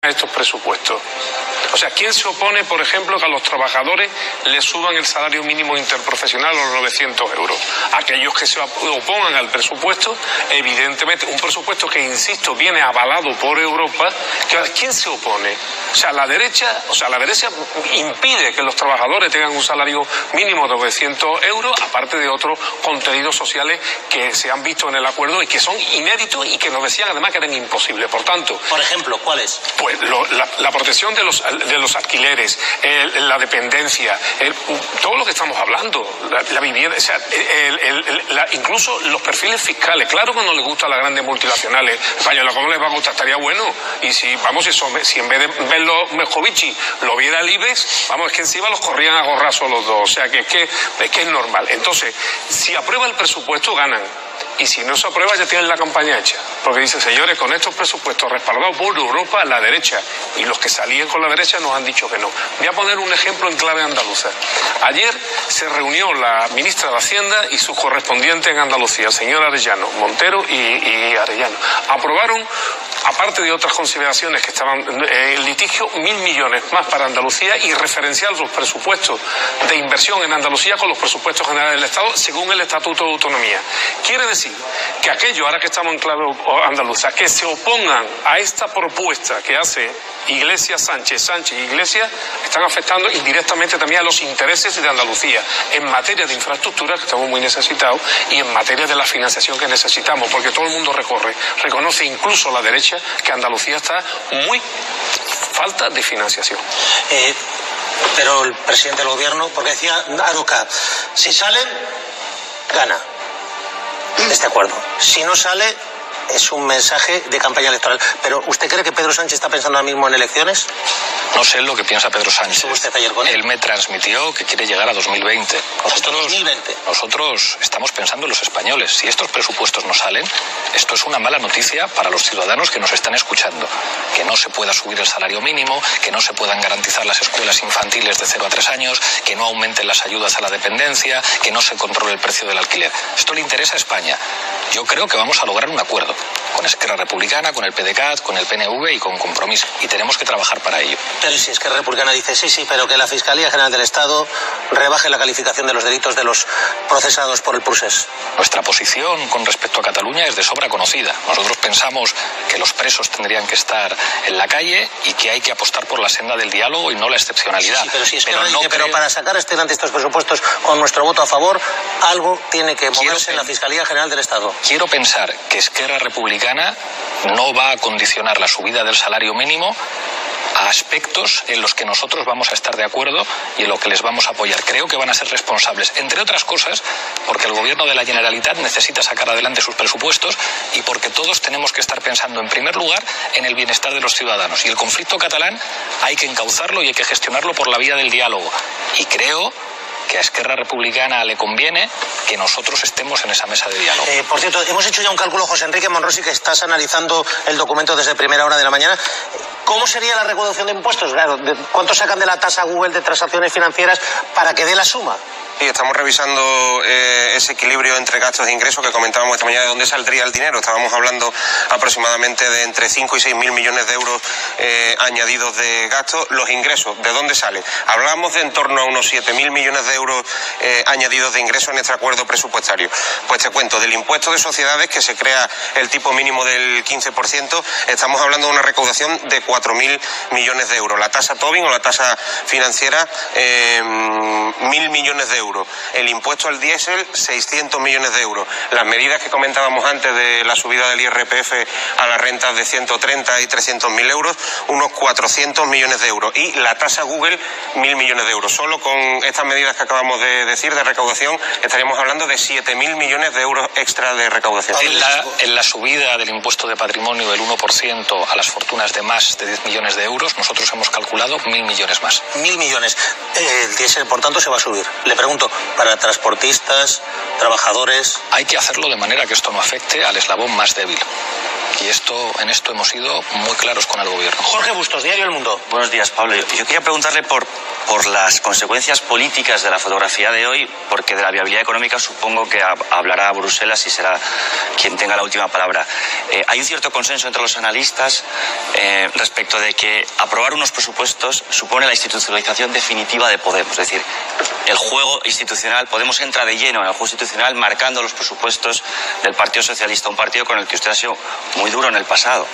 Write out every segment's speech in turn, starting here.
estos presupuestos. O sea, ¿quién se opone, por ejemplo, que a los trabajadores les suban el salario mínimo interprofesional a los 900 euros? Aquellos que se opongan al presupuesto, evidentemente, un presupuesto que, insisto, viene avalado por Europa, ¿quién se opone? O sea, la derecha impide que los trabajadores tengan un salario mínimo de 900 euros, aparte de otros contenidos sociales que se han visto en el acuerdo y que son inéditos y que nos decían además que eran imposibles. Por tanto, por ejemplo, ¿cuáles? Pues la protección de los alquileres, la dependencia, todo lo que estamos hablando, la vivienda, o sea, incluso los perfiles fiscales. Claro que no les gusta a las grandes multinacionales españolas, ¿cómo les va a gustar? Estaría bueno. Y si en vez de verlo Moscovici lo viera el IBEX, vamos, es que encima los corrían a gorrazo los dos. O sea, que es normal. Entonces, si aprueba el presupuesto, ganan. Y si no se aprueba, ya tienen la campaña hecha. Porque dice, señores, con estos presupuestos respaldados por Europa, la derecha, y los que salían con la derecha nos han dicho que no. Voy a poner un ejemplo en clave andaluza. Ayer se reunió la ministra de Hacienda y su correspondiente en Andalucía, el señor Arellano, Montero y Arellano. Aprobaron, aparte de otras consideraciones que estaban en litigio, 1.000 millones más para Andalucía y referenciar los presupuestos de inversión en Andalucía con los presupuestos generales del Estado según el Estatuto de Autonomía. Quiere decir que aquellos, ahora que estamos en clave andaluza, que se opongan a esta propuesta que hace Iglesias, Sánchez y Iglesias, están afectando indirectamente también a los intereses de Andalucía en materia de infraestructura, que estamos muy necesitados, y en materia de la financiación que necesitamos, porque todo el mundo reconoce, incluso la derecha, que Andalucía está muy falta de financiación. Pero el presidente del gobierno, porque decía Aroca, si salen, gana este acuerdo. Si no sale, es un mensaje de campaña electoral. Pero ¿usted cree que Pedro Sánchez está pensando ahora mismo en elecciones? No sé lo que piensa Pedro Sánchez. ¿Estuvo usted ayer con él? Él me transmitió que quiere llegar a 2020. Nosotros estamos pensando en los españoles. Si estos presupuestos no salen, esto es una mala noticia para los ciudadanos que nos están escuchando. Que no se pueda subir el salario mínimo, que no se puedan garantizar las escuelas infantiles de 0 a 3 años, que no aumenten las ayudas a la dependencia, que no se controle el precio del alquiler. Esto le interesa a España. Yo creo que vamos a lograr un acuerdo con Esquerra Republicana, con el PDeCAT, con el PNV y con Compromís. Y tenemos que trabajar para ello. Pero si Esquerra Republicana dice sí, pero que la Fiscalía General del Estado rebaje la calificación de los delitos de los procesados por el Procés. Nuestra posición con respecto a Cataluña es de sobra conocida. Nosotros pensamos que los presos tendrían que estar en la calle y que hay que apostar por la senda del diálogo y no la excepcionalidad. Sí, pero si Esquerra dice, pero para sacar adelante estos presupuestos con nuestro voto a favor, algo tiene que moverse en la Fiscalía General del Estado. Quiero pensar que Esquerra Republicana no va a condicionar la subida del salario mínimo a aspectos en los que nosotros vamos a estar de acuerdo y en los que les vamos a apoyar. Creo que van a ser responsables, entre otras cosas, porque el gobierno de la Generalitat necesita sacar adelante sus presupuestos y porque todos tenemos que estar pensando, en primer lugar, en el bienestar de los ciudadanos. Y el conflicto catalán hay que encauzarlo y hay que gestionarlo por la vía del diálogo. Y creo que a Esquerra Republicana le conviene que nosotros estemos en esa mesa de diálogo. Por cierto, hemos hecho ya un cálculo, José Enrique Monrosi, que estás analizando el documento desde primera hora de la mañana. ¿Cómo sería la recaudación de impuestos? Claro, ¿cuánto sacan de la tasa Google de transacciones financieras para que dé la suma? Sí, estamos revisando ese equilibrio entre gastos e ingresos que comentábamos esta mañana, de dónde saldría el dinero. Estábamos hablando aproximadamente de entre 5 y 6 mil millones de euros añadidos de gastos. Los ingresos, ¿de dónde salen? Hablábamos de en torno a unos 7.000 millones de euros añadidos de ingresos en este acuerdo presupuestario. Pues te cuento, del impuesto de sociedades, que se crea el tipo mínimo del 15%, estamos hablando de una recaudación de 4.000 millones de euros. La tasa Tobin o la tasa financiera, 1.000 millones de euros. El impuesto al diésel, 600 millones de euros. Las medidas que comentábamos antes de la subida del IRPF a las rentas de 130 y 300.000 euros, unos 400 millones de euros. Y la tasa Google, 1.000 millones de euros. Solo con estas medidas que acabamos de decir de recaudación, estaríamos hablando de 7.000 millones de euros extra de recaudación. En la subida del impuesto de patrimonio del 1% a las fortunas de más de 10 millones de euros, nosotros hemos calculado 1.000 millones más. 1.000 millones. El diésel, por tanto, se va a subir. Le pregunto, para transportistas, trabajadores... Hay que hacerlo de manera que esto no afecte al eslabón más débil. Y en esto hemos sido muy claros con el gobierno. Jorge Bustos, Diario El Mundo. Buenos días, Pablo. Yo quería preguntarle por las consecuencias políticas de la fotografía de hoy, porque de la viabilidad económica supongo que hablará Bruselas y será quien tenga la última palabra. Hay un cierto consenso entre los analistas respecto de que aprobar unos presupuestos supone la institucionalización definitiva de Podemos. Es decir, el juego institucional, Podemos entra de lleno en el juego institucional marcando los presupuestos del Partido Socialista, un partido con el que usted ha sido muy duro en el pasado.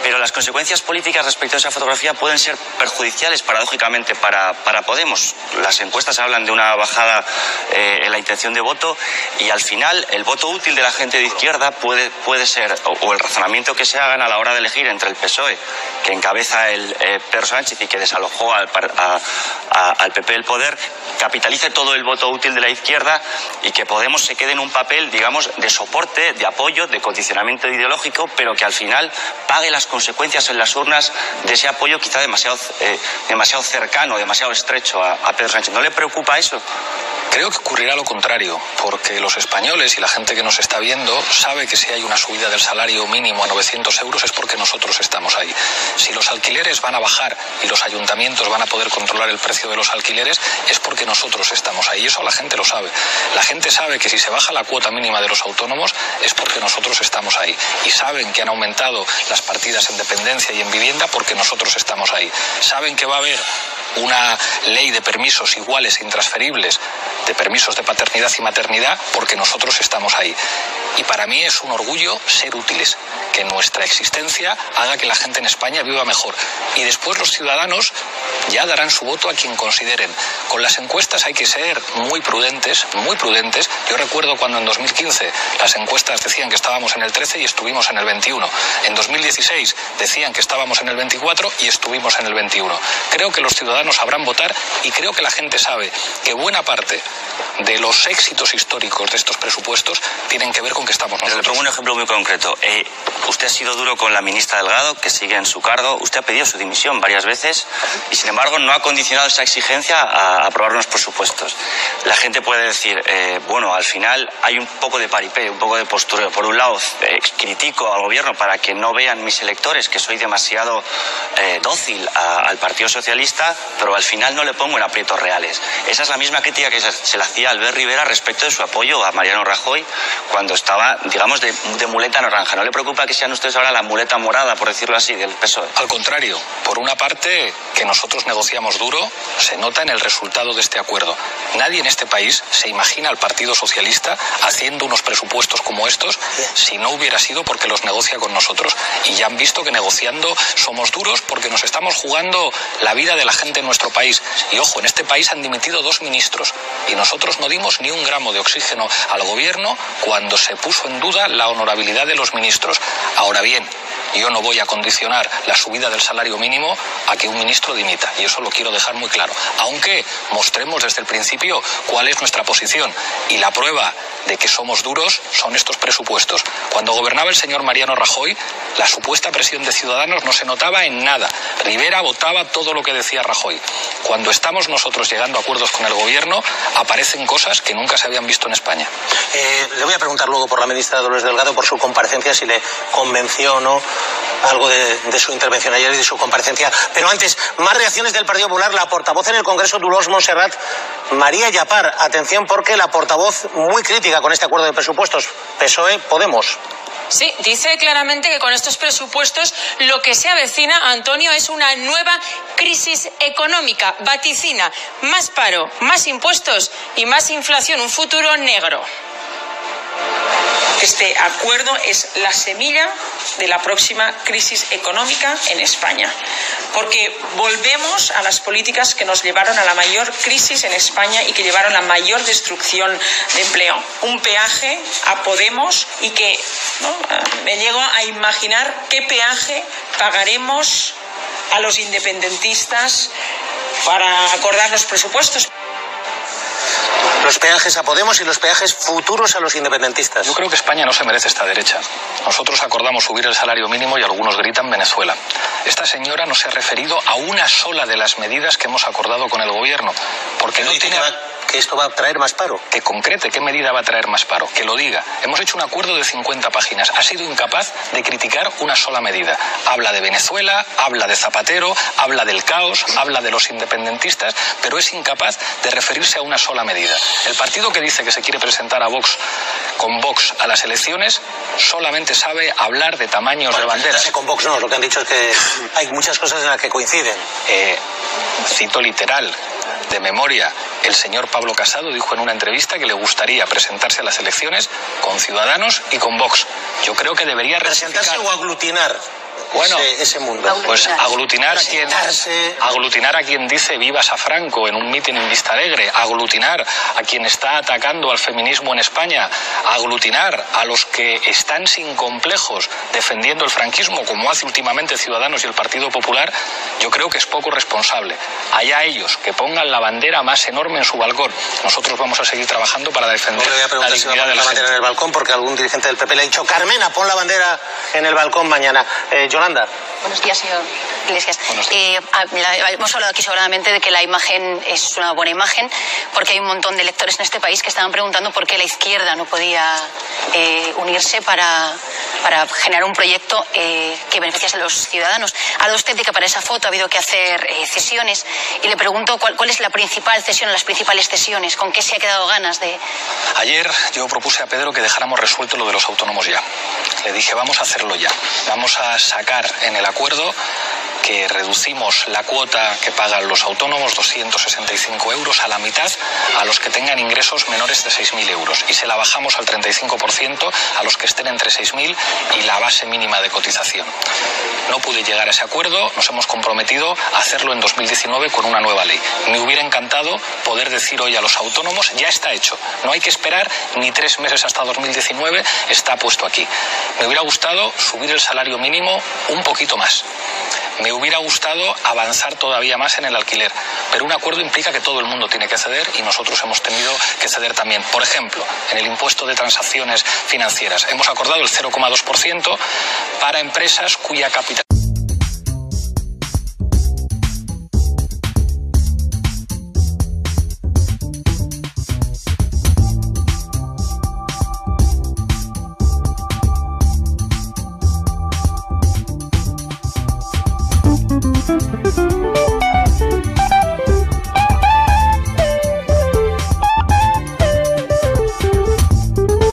Pero las consecuencias políticas respecto a esa fotografía pueden ser perjudiciales, paradójicamente, para Podemos. Las encuestas hablan de una bajada en la intención de voto y al final el voto útil de la gente de izquierda puede ser, o el razonamiento que se hagan a la hora de elegir entre el PSOE, que encabeza el Pedro Sánchez y que desalojó al PP del poder, capitalice todo el voto útil de la izquierda y que Podemos se quede en un papel, digamos, de soporte, de apoyo, de condicionamiento ideológico, pero que al final pague las consecuencias en las urnas de ese apoyo quizá demasiado cercano, demasiado estrecho a Pedro Sánchez. ¿No le preocupa eso? Creo que ocurrirá lo contrario, porque los españoles y la gente que nos está viendo sabe que si hay una subida del salario mínimo a 900 euros es porque nosotros estamos ahí. Si los alquileres van a bajar y los ayuntamientos van a poder controlar el precio de los alquileres es porque nosotros estamos ahí. Eso la gente lo sabe. La gente sabe que si se baja la cuota mínima de los autónomos es porque nosotros estamos ahí. Y saben que han aumentado las partidas en dependencia y en vivienda porque nosotros estamos ahí. Saben que va a haber una ley de permisos iguales e intransferibles, de permisos de paternidad y maternidad, porque nosotros estamos ahí. Y para mí es un orgullo ser útiles, que nuestra existencia haga que la gente en España viva mejor. Y después los ciudadanos ya darán su voto a quien consideren. Con las encuestas hay que ser muy prudentes, muy prudentes. Yo recuerdo cuando en 2015 las encuestas decían que estábamos en el 13 y estuvimos en el 21. En 2016 decían que estábamos en el 24 y estuvimos en el 21. Creo que los ciudadanos sabrán votar y creo que la gente sabe que buena parte de los éxitos históricos de estos presupuestos tienen que ver con que estamos nosotros. Le pongo un ejemplo muy concreto. Usted ha sido duro con la ministra Delgado, que sigue en su cargo. Usted ha pedido su dimisión varias veces y, sin embargo, no ha condicionado esa exigencia a aprobar unos presupuestos. La gente puede decir, bueno, al final hay un poco de paripé, un poco de postureo. Por un lado, critico al gobierno para que no vean mis electores que soy demasiado dócil al Partido Socialista, pero al final no le pongo en aprietos reales. Esa es la misma crítica que se le hacía a Albert Rivera respecto de su apoyo a Mariano Rajoy cuando estaba, digamos, de muleta naranja. ¿No le preocupa que sean ustedes ahora la muleta morada, por decirlo así, del PSOE? Al contrario, por una parte, que nosotros negociamos duro, se nota en el resultado de este acuerdo. Nadie en este país se imagina al Partido Socialista haciendo unos presupuestos como estos si no hubiera sido porque los negocia con nosotros. Y ya han visto que negociando somos duros porque nos estamos jugando la vida de la gente en nuestro país. Y ojo, en este país han dimitido 2 ministros y nosotros no dimos ni un gramo de oxígeno al gobierno cuando se puso en duda la honorabilidad de los ministros. Ahora bien, yo no voy a condicionar la subida del salario mínimo a que un ministro dimita, y eso lo quiero dejar muy claro, aunque mostremos desde el principio cuál es nuestra posición, y la prueba de que somos duros son estos presupuestos. Cuando gobernaba el señor Mariano Rajoy, la supuesta presión de Ciudadanos no se notaba en nada. Rivera votaba todo lo que decía Rajoy. Cuando estamos nosotros llegando a acuerdos con el gobierno, aparecen cosas que nunca se habían visto en España. Le voy a preguntar luego por la ministra Dolores Delgado, por su comparecencia, si le convenció o no algo de su intervención ayer y de su comparecencia. Pero antes, más reacciones del Partido Popular. La portavoz en el Congreso, Dolors Montserrat, María Yapar. Atención, porque la portavoz muy crítica con este acuerdo de presupuestos. PSOE, Podemos. Sí, dice claramente que con estos presupuestos lo que se avecina, Antonio, es una nueva crisis económica. Vaticina más paro, más impuestos y más inflación. Un futuro negro. Este acuerdo es la semilla de la próxima crisis económica en España, porque volvemos a las políticas que nos llevaron a la mayor crisis en España y que llevaron a la mayor destrucción de empleo. Un peaje a Podemos y que me llego a imaginar qué peaje pagaremos a los independentistas para acordar los presupuestos. Los peajes a Podemos y los peajes futuros a los independentistas. Yo creo que España no se merece esta derecha. Nosotros acordamos subir el salario mínimo y algunos gritan Venezuela. Esta señora no se ha referido a una sola de las medidas que hemos acordado con el gobierno, porque no tiene... que esto va a traer más paro. Que concrete qué medida va a traer más paro, que lo diga. Hemos hecho un acuerdo de 50 páginas. Ha sido incapaz de criticar una sola medida. Habla de Venezuela, habla de Zapatero, habla del caos, habla de los independentistas, pero es incapaz de referirse a una sola medida. El partido que dice que se quiere presentar con Vox a las elecciones solamente sabe hablar de tamaños de banderas. Con Vox no, lo que han dicho es que hay muchas cosas en las que coinciden. Cito literal, de memoria, el señor Pablo Casado dijo en una entrevista que le gustaría presentarse a las elecciones con Ciudadanos y con Vox. Yo creo que debería ¿presentarse o aglutinar? Bueno, ese mundo. Pues aglutinar a quien dice vivas a Franco en un mitin en Vistalegre, aglutinar a quien está atacando al feminismo en España, aglutinar a los que están sin complejos defendiendo el franquismo, como hace últimamente Ciudadanos y el Partido Popular, yo creo que es poco responsable. Allá ellos, que pongan la bandera más enorme en su balcón. Nosotros vamos a seguir trabajando para defender la dignidad de la bandera en el balcón, porque algún dirigente del PP le ha dicho: Carmena, pon la bandera en el balcón mañana. Yolanda. Buenos días, señor Iglesias. Hemos hablado aquí sobradamente de que la imagen es una buena imagen, porque hay un montón de electores en este país que estaban preguntando por qué la izquierda no podía unirse para generar un proyecto que beneficiase a los ciudadanos. Habla usted de que para esa foto ha habido que hacer cesiones, y le pregunto cuál es la principal cesión, las principales cesiones, con qué se ha quedado ganas de... Ayer yo propuse a Pedro que dejáramos resuelto lo de los autónomos ya. Le dije, vamos a hacerlo ya. Vamos a sacar en el acuerdo que reducimos la cuota que pagan los autónomos, 265 euros, a la mitad a los que tengan ingresos menores de 6.000 euros. Y se la bajamos al 35% a los que estén entre 6.000 y la base mínima de cotización. No pude llegar a ese acuerdo, nos hemos comprometido a hacerlo en 2019 con una nueva ley. Me hubiera encantado poder decir hoy a los autónomos, ya está hecho. No hay que esperar ni 3 meses hasta 2019, está puesto aquí. Me hubiera gustado subir el salario mínimo un poquito más. Me hubiera gustado avanzar todavía más en el alquiler, pero un acuerdo implica que todo el mundo tiene que ceder y nosotros hemos tenido que ceder también. Por ejemplo, en el impuesto de transacciones financieras hemos acordado el 0,2% para empresas cuya capital...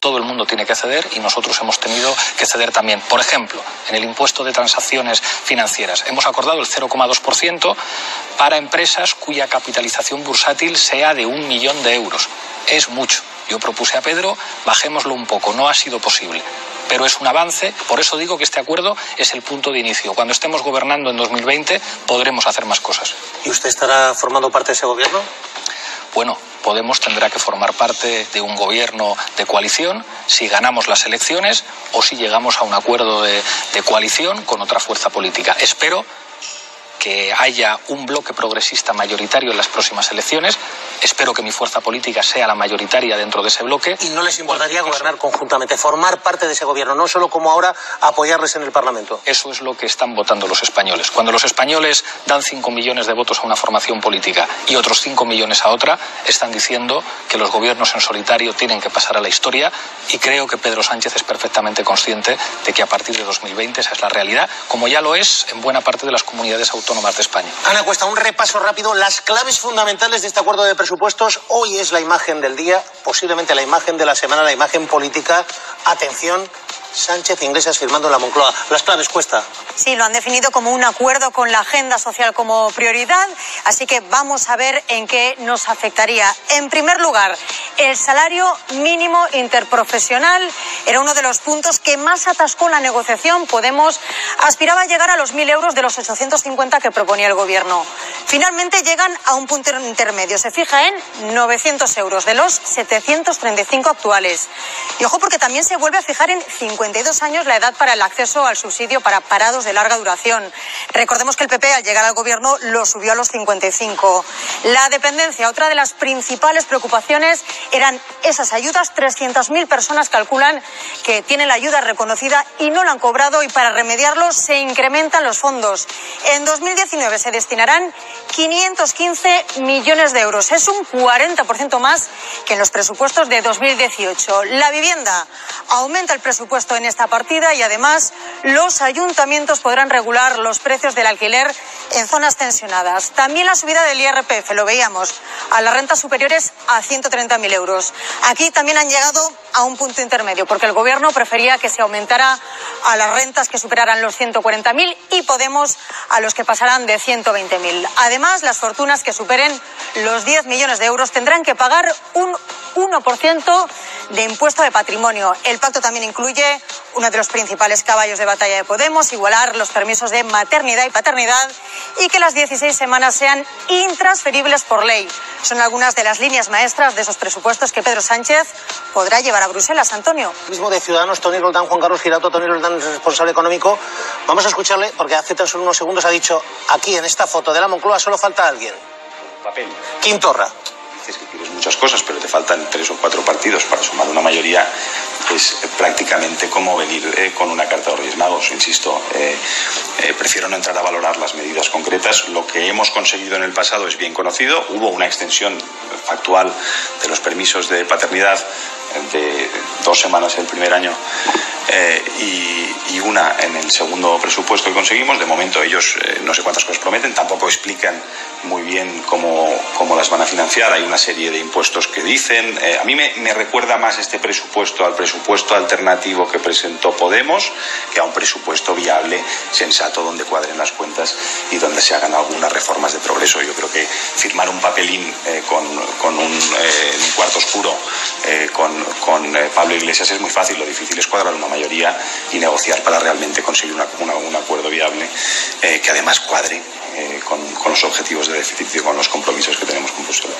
Todo el mundo tiene que ceder y nosotros hemos tenido que ceder también. Por ejemplo, en el impuesto de transacciones financieras hemos acordado el 0,2% para empresas cuya capitalización bursátil sea de 1 millón de euros. Es mucho. Yo propuse a Pedro, bajémoslo un poco, no ha sido posible. Pero es un avance, por eso digo que este acuerdo es el punto de inicio. Cuando estemos gobernando en 2020 podremos hacer más cosas. ¿Y usted estará formando parte de ese gobierno? Bueno, Podemos tendrá que formar parte de un gobierno de coalición si ganamos las elecciones o si llegamos a un acuerdo de coalición con otra fuerza política. Espero que haya un bloque progresista mayoritario en las próximas elecciones. Espero que mi fuerza política sea la mayoritaria dentro de ese bloque. ¿Y no les importaría gobernar conjuntamente, formar parte de ese gobierno, no solo como ahora apoyarles en el Parlamento? Eso es lo que están votando los españoles. Cuando los españoles dan 5 millones de votos a una formación política y otros 5 millones a otra, están diciendo que los gobiernos en solitario tienen que pasar a la historia, y creo que Pedro Sánchez es perfectamente consciente de que a partir de 2020 esa es la realidad, como ya lo es en buena parte de las comunidades autónomas de España. Ana Cuesta, un repaso rápido. Las claves fundamentales de este acuerdo de presupuestos. Hoy es la imagen del día, posiblemente la imagen de la semana, la imagen política. Atención, Sánchez e Iglesias firmando en la Moncloa. Las claves, Cuesta. Sí, lo han definido como un acuerdo con la agenda social como prioridad, así que vamos a ver en qué nos afectaría. En primer lugar, el salario mínimo interprofesional era uno de los puntos que más atascó la negociación. Podemos aspiraba a llegar a los 1.000 euros de los 850 que proponía el gobierno. Finalmente llegan a un punto intermedio. Se fija en 900 euros de los 735 actuales. Y ojo, porque también se vuelve a fijar en 50 52 años la edad para el acceso al subsidio para parados de larga duración. Recordemos que el PP al llegar al gobierno lo subió a los 55. La dependencia, otra de las principales preocupaciones eran esas ayudas. 300.000 personas calculan que tienen la ayuda reconocida y no la han cobrado, y para remediarlo se incrementan los fondos. En 2019 se destinarán 515 millones de euros. Es un 40% más que en los presupuestos de 2018. La vivienda, aumenta el presupuesto en esta partida y además los ayuntamientos podrán regular los precios del alquiler en zonas tensionadas. También la subida del IRPF, lo veíamos, a las rentas superiores a 130.000 euros. Aquí también han llegado a un punto intermedio, porque el Gobierno prefería que se aumentara a las rentas que superaran los 140.000 y Podemos a los que pasarán de 120.000. Además, las fortunas que superen los 10 millones de euros tendrán que pagar un 1% de impuesto de patrimonio. El pacto también incluye uno de los principales caballos de batalla de Podemos, igualar los permisos de maternidad y paternidad y que las 16 semanas sean intransferibles por ley. Son algunas de las líneas maestras de esos presupuestos que Pedro Sánchez podrá llevar a Bruselas. Antonio. Mismo de Ciudadanos, Toni Roldán, Juan Carlos Girauto. Toni Roldán es responsable económico. Vamos a escucharle porque hace tan solo unos segundos ha dicho: aquí en esta foto de la Moncloa solo falta alguien. Papel. Quim Torra. Dices que quieres muchas cosas, pero te faltan 3 o 4 partidos para sumar una mayoría. Es prácticamente como venir con una carta de Reyes Magos. Insisto, prefiero no entrar a valorar las medidas concretas. Lo que hemos conseguido en el pasado es bien conocido. Hubo una extensión factual de los permisos de paternidad de 2 semanas el primer año y una en el segundo presupuesto que conseguimos. De momento ellos no sé cuántas cosas prometen, tampoco explican muy bien cómo las van a financiar. Hay una serie de impuestos que dicen. A mí me recuerda más este presupuesto al presupuesto alternativo que presentó Podemos que a un presupuesto viable, sensato, donde cuadren las cuentas y donde se hagan algunas reformas de progreso. Yo creo que firmar un papelín con un cuarto oscuro con Pablo Iglesias es muy fácil. Lo difícil es cuadrar una mayoría y negociar para realmente conseguir un acuerdo viable que además cuadre con los objetivos de déficit y con los compromisos que tenemos con Bruselas.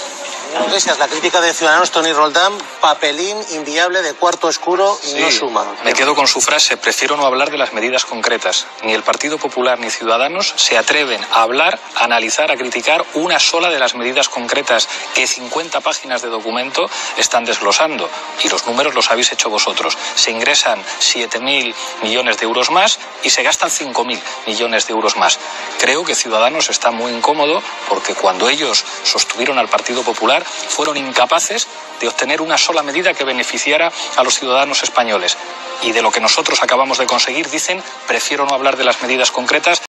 Iglesias, la crítica de Ciudadanos, Toni Roldán: papelín inviable de cuarto oscuro, sí, no suma. Me quedo con su frase: prefiero no hablar de las medidas concretas. Ni el Partido Popular ni Ciudadanos se atreven a hablar, a analizar, a criticar una sola de las medidas concretas que 50 páginas de documento están desglosando. Y los números los habéis hecho vosotros. Se ingresan 7.000 millones de euros más y se gastan 5.000 millones de euros más. Creo que Ciudadanos está muy incómodo porque cuando ellos sostuvieron al Partido Popular fueron incapaces de obtener una sola medida que beneficiara a los ciudadanos españoles. Y de lo que nosotros acabamos de conseguir dicen: prefiero no hablar de las medidas concretas